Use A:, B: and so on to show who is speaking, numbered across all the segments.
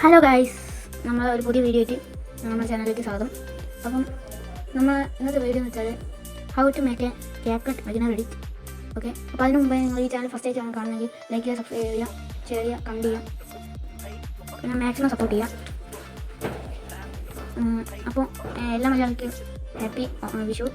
A: Hello guys, നമ്മൾ ഒരു പുതിയ വീഡിയോ ആയിട്ട് നമ്മുടെ ചാനലിലേക്ക് സ്വാഗതം. അപ്പം നമ്മൾ ഇന്നത്തെ വീഡിയോ എന്ന് വെച്ചാൽ how to make a CapCut beginner edit. Okay, അപ്പോൾ അതിന് മുമ്പേ നിങ്ങൾ ഈ ചാനൽ ഫസ്റ്റ് ആയിട്ടാണ് കാണുന്നതെങ്കിൽ ലൈക്ക് ചെയ്യുക, സബ്സ്ക്രൈബ് ചെയ്യുക, ഷെയർ ചെയ്യുക, കമൻറ്റ് ചെയ്യുക, പിന്നെ മാക്സിമം സപ്പോർട്ട് ചെയ്യുക. അപ്പോൾ എല്ലാ മലയാളിക്കും ഹാപ്പി വിഷു.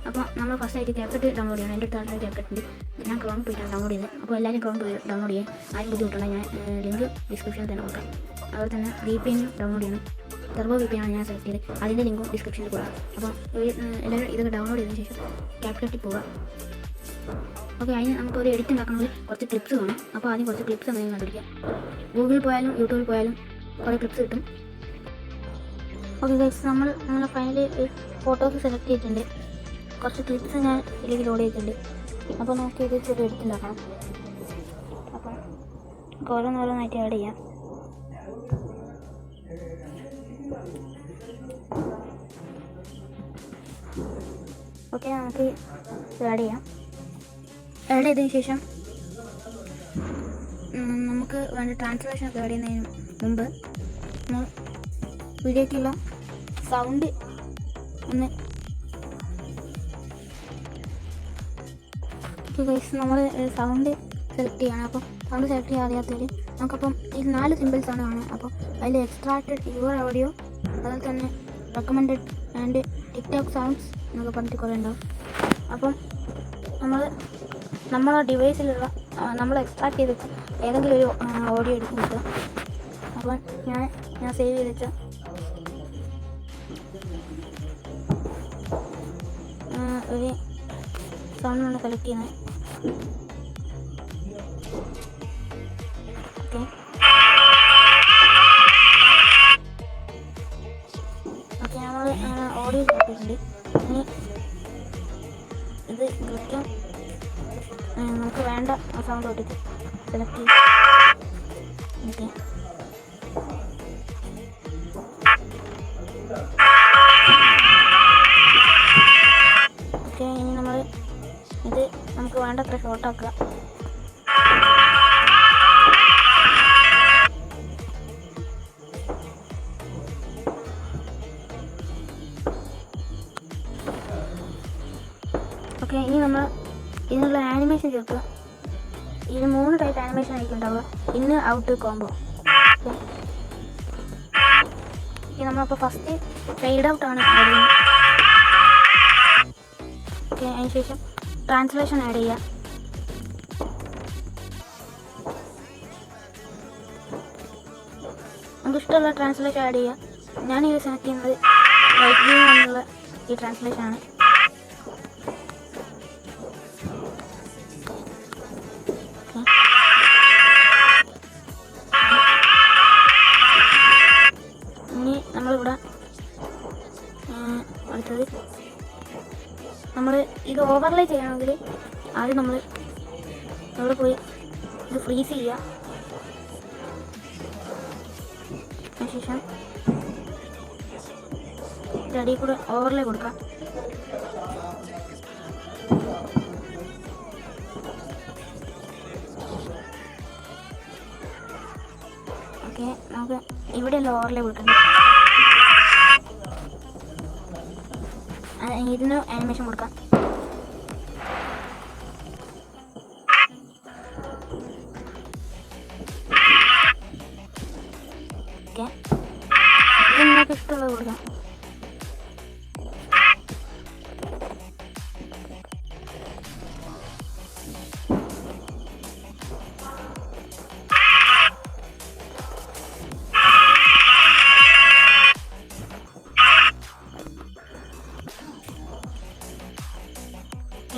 A: അപ്പോൾ നമ്മൾ ഫസ്റ്റ് ആയിട്ട് ക്യാപ്കട്ട് ഡൗൺലോഡ് ചെയ്യണം. എൻ്റെ അടുത്ത് ആൾക്കാർ ക്യാപ്കട്ട് ഉണ്ട്. ഞാൻ ക്രോം പോയിട്ടാണ് ഡൗൺലോഡ് ചെയ്തത്. അപ്പോൾ എല്ലാവരും ക്രോം പോയി ഡൗൺലോഡ് ചെയ്യാൻ ആരും ബുദ്ധിമുട്ടുണ്ടെങ്കിൽ ഞാൻ ലിങ്ക് ഡിസ്ക്രിപ്ഷനിൽ തന്നെ കൊടുക്കാം. അതുപോലെ തന്നെ VPN ഡൗൺലോഡ് ചെയ്യണം. ടർബോ VPN ആണ് ഞാൻ സെലക്ട് ചെയ്തത്. അതിൻ്റെ ലിങ്കും ഡിസ്ക്രിപ്ഷനിൽ കൊടുക്കാം. അപ്പോൾ എല്ലാവരും ഇതൊക്കെ ഡൗൺലോഡ് ചെയ്തതിന് ശേഷം ക്യാപ്കട്ടിൽ പോവുക. ഓക്കെ, അതിന് നമുക്കൊരു എഡിറ്റ് ഉണ്ടാക്കണമെങ്കിൽ കുറച്ച് ക്ലിപ്സ് വേണം. അപ്പോൾ ആദ്യം കുറച്ച് ക്ലിപ്സ് എന്തെങ്കിലും കണ്ടുപിടിക്കുക. ഗൂഗിളിൽ പോയാലും യൂട്യൂബിൽ പോയാലും കുറേ ക്ലിപ്സ് കിട്ടും. ഓക്കെ ഗൈസ്, നമ്മൾ ഫൈനലി ഫോട്ടോസ് സെലക്ട് ചെയ്തിട്ടുണ്ട്. കുറച്ച് ക്ലിപ്സ് ഞാൻ ഇതിലേക്ക് ലോഡ് ചെയ്തിട്ടുണ്ട്. അപ്പോൾ നമുക്ക് ഇത് ചെറിയ എഡിറ്റ് ഉണ്ടാക്കണം. അപ്പം ഓരോന്നോരോന്നായിട്ട് ആഡ് ചെയ്യാം. ഓക്കെ, നമുക്ക് ആഡ് ചെയ്യാം. ആഡ് ചെയ്തതിന് ശേഷം നമുക്ക് വേണ്ട ട്രാൻസ്ലേഷൻ ഒക്കെ ആഡ് ചെയ്യുന്നതിന് മുമ്പ് നമ്മൾ വീഡിയോക്കുള്ള സൗണ്ട് ഒന്ന് നമ്മൾ സൗണ്ട് സെലക്ട് ചെയ്യണം. അപ്പോൾ സൗണ്ട് സെലക്ട് ചെയ്യാത്തതിൽ നമുക്കപ്പം ഈ 4 സിമ്പിൾസാണ് കാണുക. അപ്പോൾ അതിൽ എക്സ്ട്രാക്റ്റഡ് യുവർ ഓഡിയോ, അതുപോലെ തന്നെ റെക്കമെൻഡഡ് ആൻഡ് ടിക്ടോക്ക് സൗണ്ട്സ് എന്നൊക്കെ പറഞ്ഞിട്ട് കുറേ ഉണ്ടാവും. അപ്പം നമ്മളെ ഡിവൈസിലുള്ള നമ്മൾ എക്സ്ട്രാക്ട് ചെയ്ത് വെച്ച ഏതെങ്കിലും ഒരു ഓഡിയോ എടുത്ത് കിട്ടുക. അപ്പം ഞാൻ സേവ് ചെയ്ത് വെച്ച ഒരു സൗണ്ടാണ് സെലക്ട് ചെയ്യുന്നത്. ഓക്കെ, നമ്മൾ ഓഡിയോ കൊടുത്തിട്ടുണ്ട്. ഇനി ഇത് കൃത്യം നമുക്ക് വേണ്ട സൗണ്ട് തൊട്ടിട്ട് സെലക്ട് ചെയ്യും. ഓക്കെ, ഇനി നമ്മൾ ഇത് നമുക്ക് വേണ്ടത്ര ഷോർട്ട് ആക്കുക. ഓക്കെ, ഇനി നമ്മൾ ഇതിനുള്ള ആനിമേഷൻ ചേർക്കുക. ഇതിന് 3 ടൈപ്പ് ആനിമേഷൻ ആയിരിക്കും ഉണ്ടാവുക. ഇന്ന് ഔട്ട് കോംബോ. ഓക്കെ, നമ്മളപ്പോൾ ഫസ്റ്റ് ഫെയ്ഡ് ഔട്ടാണ് ആഡ് ചെയ്യുന്നത്. ഓക്കെ, അതിന് ശേഷം ട്രാൻസ്ലേഷൻ ആഡ് ചെയ്യുക. നമുക്ക് ഇഷ്ടമുള്ള ട്രാൻസ്ലേഷൻ ആഡ് ചെയ്യുക. ഞാനിത് സെലക്ട് ചെയ്യുന്നത് വൈറ്റ് വ്യൂ എന്നുള്ള ഈ ട്രാൻസ്ലേഷനാണ്. ഇനി നമ്മളിവിടെ അടുത്തത് നമ്മൾ ഇത് ഓവർലേ ചെയ്യണമെങ്കിൽ ആദ്യം നമ്മൾ ഇവിടെ പോയി ഇത് ഫ്രീസ് ചെയ്യുക. അതിനുശേഷം അടിയിൽ കൂടെ ഓവർലേ കൊടുക്കാം. ഓക്കെ, നമുക്ക് ഇവിടെയല്ല ഓവർലേ കൊടുക്കുന്നത്. ഇതിന് ആനിമേഷൻ കൊടുക്കാം. ഓക്കെ, ഇത് നിങ്ങൾക്ക് ഇഷ്ടമുള്ളത് കൊടുക്കാം.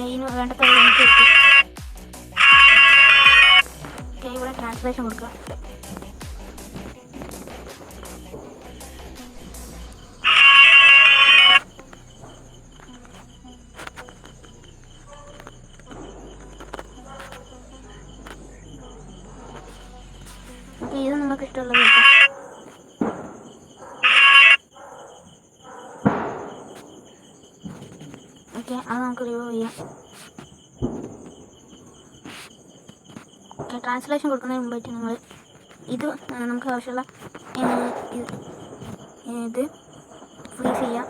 A: ഇതിന് വേണ്ടത്ര ഇവിടെ ട്രാൻസ്ലേഷൻ കൊടുക്കുക. ഓക്കെ, ഇത് നിങ്ങൾക്ക് ഇഷ്ടമുള്ളത് കൊടുക്കാം. ഓക്കെ, അത് നമുക്ക് റിമൂവ് ചെയ്യാം. ഓക്കെ, ട്രാൻസ്ലേഷൻ കൊടുക്കുന്നതിന് മുമ്പായിട്ട് നമ്മൾ ഇത് നമുക്ക് ആവശ്യമുള്ള ഇത് ഫ്രീസ് ചെയ്യാം.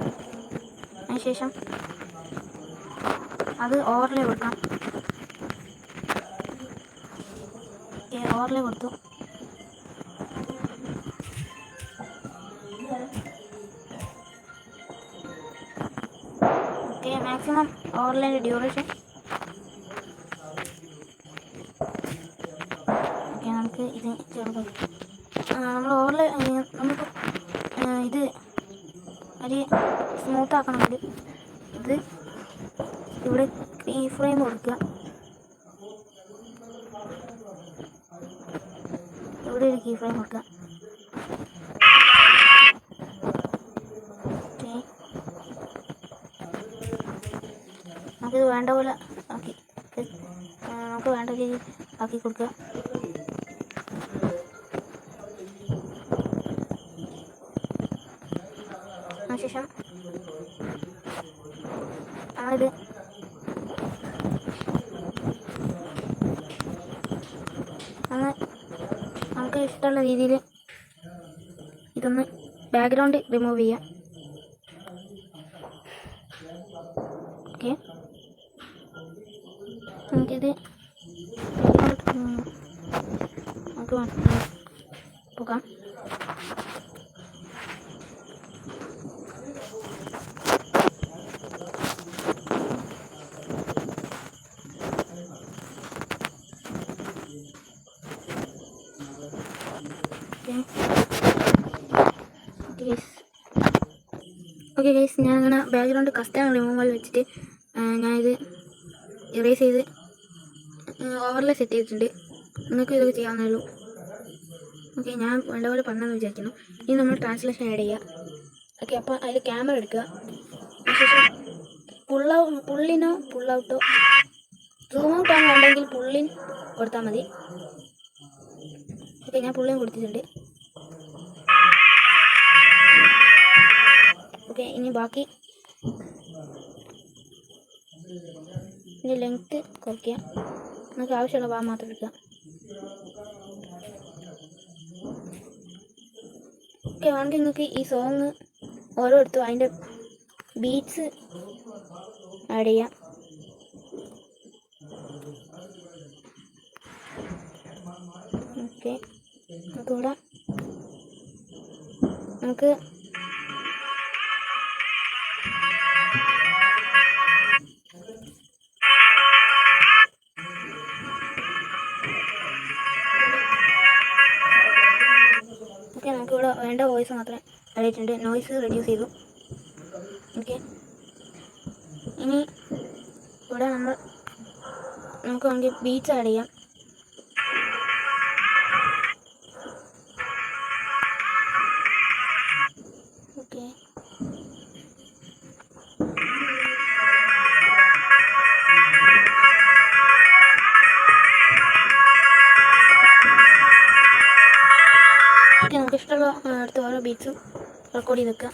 A: അതിനുശേഷം അത് ഓവർലേ കൊടുക്കാം. ഓവർലേ കൊടുത്തു. ഓക്കെ, മാക്സിമം ഓവർലേൻ്റെ ഡ്യൂറേഷൻ. ഓക്കെ, നമുക്ക് ഇത് ചേർക്കാം. നമ്മൾ ഓവർലേ നമുക്ക് ഇത് ഒരു സ്മൂത്ത് ആക്കണമെങ്കിൽ ഇത് ഇവിടെ കീ ഫ്രെയിം കൊടുക്കുക. ഇവിടെ ഒരു കീ ഫ്രെയിം കൊടുക്കുക. ഓക്കെ, നമുക്കിത് വേണ്ട പോലെ ആക്കി നമുക്ക് വേണ്ട രീതിയിൽ ആക്കി കൊടുക്കുക. അതിനുശേഷം നമ്മളിത് നമുക്ക് ഇഷ്ടമുള്ള രീതിയിൽ ഇതൊന്ന് ബാക്ക്ഗ്രൗണ്ട് റിമൂവ് ചെയ്യാം. ഓക്കെ, നമുക്കിത് നമുക്ക് പോകാം. ഓക്കെ ഗൈസ്, ഞാനങ്ങനെ ബാക്ക്ഗ്രൗണ്ട് കസ്റ്റം റിമൂവൽ വെച്ചിട്ട് ഞാനിത് ഇറേസ് ചെയ്ത് ഓവർലേ സെറ്റ് ചെയ്തിട്ടുണ്ട്. നിങ്ങൾക്ക് ഇതൊക്കെ ചെയ്യാവുന്നേ ഉള്ളൂ. ഓക്കെ, ഞാൻ വേണ്ടപോലെ പറഞ്ഞെന്ന് വിചാരിക്കുന്നു. ഇനി നമ്മൾ ട്രാൻസ്ലേഷൻ ആഡ് ചെയ്യുക. ഓക്കെ, അപ്പോൾ അതിൽ ക്യാമറ എടുക്കുക. അതിനുശേഷം പുള്ളിനോ പുള്ളൗട്ടോ സൂം ഔട്ട് ആണ് വേണ്ടെങ്കിൽ പുള്ളിൻ കൊടുത്താൽ മതി. ഓക്കെ, ഞാൻ പുള്ളിയും കൊടുത്തിട്ടുണ്ട്. ഓക്കെ, ഇനി ബാക്കി ഇതിൻ്റെ ലെങ്ത്ത് കുറയ്ക്കുക. നമുക്ക് ആവശ്യമുള്ള ഭാഗം മാത്രം എടുക്കുക. ഓക്കെ, വേണമെങ്കിൽ നിങ്ങൾക്ക് ഈ സോങ് ഓരോരുത്തും അതിൻ്റെ ബീറ്റ്സ് ആഡ് ചെയ്യാം. ഓക്കെ, നമുക്കിവിടെ നമുക്ക് നമുക്കിവിടെ വേണ്ട വോയിസ് മാത്രമേ ആഡ് ചെയ്തിട്ടുണ്ട്. നോയ്സ് റെഡ്യൂസ് ചെയ്തു. ഓക്കെ, ഇനി ഇവിടെ നമുക്ക് വേണമെങ്കിൽ ബീറ്റ്സ് ആഡ് ചെയ്യാം. ഓക്കെ, നമുക്ക് ഇഷ്ടമുള്ള അടുത്ത ഓരോ ബീറ്റ്സും റെക്കോർഡ് ചെയ്ത് വെക്കുക.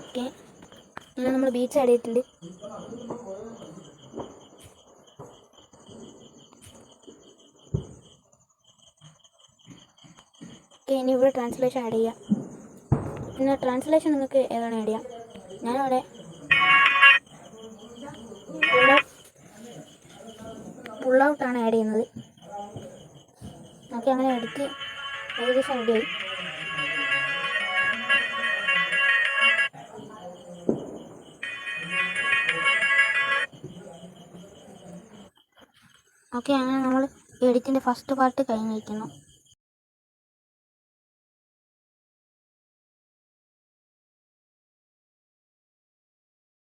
A: ഓക്കെ, അങ്ങനെ നമ്മൾ ബീറ്റ്സ് ആഡ് ചെയ്തിട്ടുണ്ട്. ഓക്കെ, ഇനി ഇവിടെ ട്രാൻസ്ലേഷൻ ആഡ് ചെയ്യാം. പിന്നെ ട്രാൻസ്ലേഷൻ നിങ്ങൾക്ക് ഏതാണ് ആഡ് ചെയ്യാം. ഞാനവിടെ പുൾ ഔട്ടാണ് ആഡ് ചെയ്യുന്നത്. ഓക്കെ, അങ്ങനെ എടുത്ത് ഏകദേശം റെഡിയായി. ഓക്കെ, അങ്ങനെ നമ്മൾ എഡിറ്റിൻ്റെ ഫസ്റ്റ് പാർട്ട് കഴിഞ്ഞിരിക്കുന്നു.